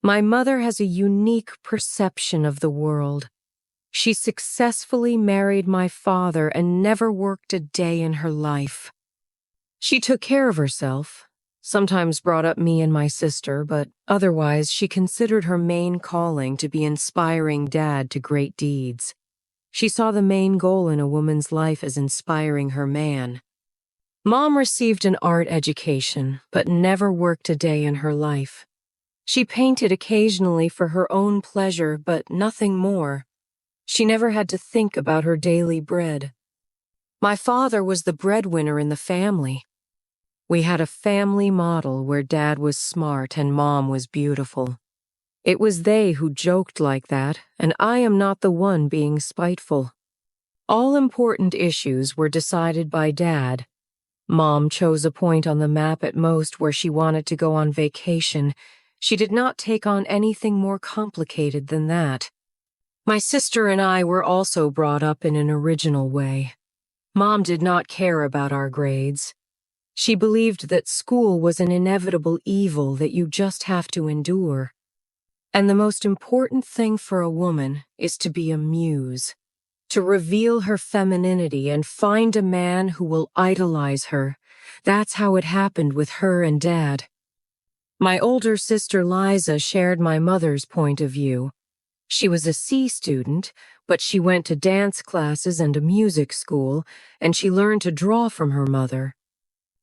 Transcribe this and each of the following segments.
My mother has a unique perception of the world. She successfully married my father and never worked a day in her life. She took care of herself, sometimes brought up me and my sister, but otherwise she considered her main calling to be inspiring Dad to great deeds. She saw the main goal in a woman's life as inspiring her man. Mom received an art education, but never worked a day in her life. She painted occasionally for her own pleasure, but nothing more. She never had to think about her daily bread. My father was the breadwinner in the family. We had a family model where Dad was smart and Mom was beautiful. It was they who joked like that, and I am not the one being spiteful. All important issues were decided by Dad. Mom chose a point on the map at most where she wanted to go on vacation. She did not take on anything more complicated than that. My sister and I were also brought up in an original way. Mom did not care about our grades. She believed that school was an inevitable evil that you just have to endure. And the most important thing for a woman is to be a muse, to reveal her femininity and find a man who will idolize her. That's how it happened with her and Dad. My older sister Liza shared my mother's point of view. She was a C student, but she went to dance classes and a music school, and she learned to draw from her mother.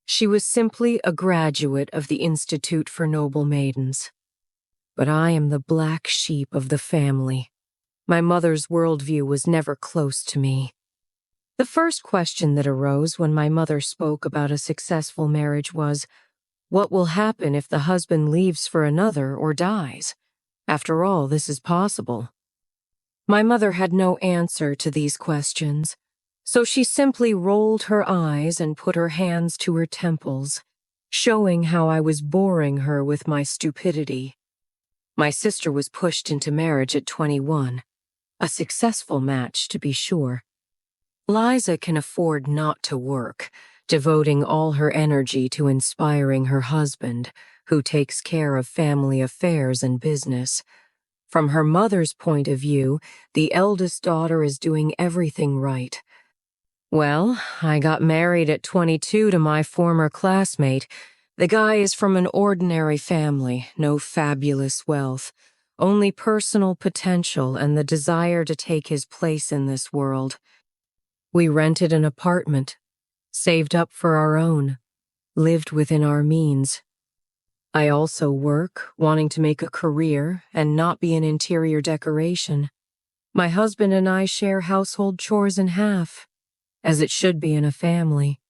She was simply a graduate of the Institute for Noble Maidens. But I am the black sheep of the family. My mother's worldview was never close to me. The first question that arose when my mother spoke about a successful marriage was, what will happen if the husband leaves for another or dies? After all, this is possible. My mother had no answer to these questions, so she simply rolled her eyes and put her hands to her temples, showing how I was boring her with my stupidity. My sister was pushed into marriage at 21, a successful match to be sure. Liza can afford not to work, devoting all her energy to inspiring her husband, who takes care of family affairs and business. From her mother's point of view, the eldest daughter is doing everything right. Well, I got married at 22 to my former classmate. The guy is from an ordinary family, no fabulous wealth, only personal potential and the desire to take his place in this world. We rented an apartment, saved up for our own, lived within our means. I also work, wanting to make a career and not be an interior decoration. My husband and I share household chores in half, as it should be in a family.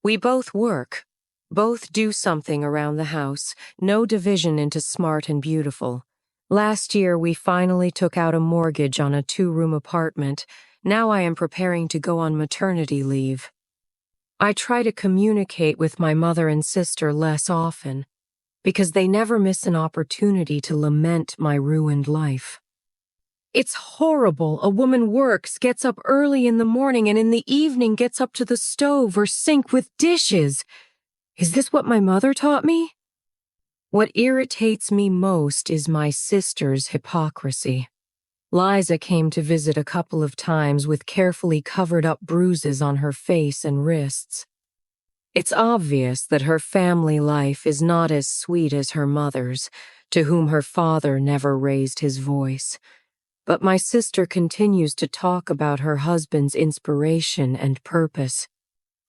We both work, both do something around the house, no division into smart and beautiful. Last year, we finally took out a mortgage on a 2-room apartment. Now I am preparing to go on maternity leave. I try to communicate with my mother and sister less often, because they never miss an opportunity to lament my ruined life. It's horrible. A woman works, gets up early in the morning, and in the evening gets up to the stove or sink with dishes. Is this what my mother taught me? What irritates me most is my sister's hypocrisy. Liza came to visit a couple of times with carefully covered up bruises on her face and wrists. It's obvious that her family life is not as sweet as her mother's, to whom her father never raised his voice. But my sister continues to talk about her husband's inspiration and purpose.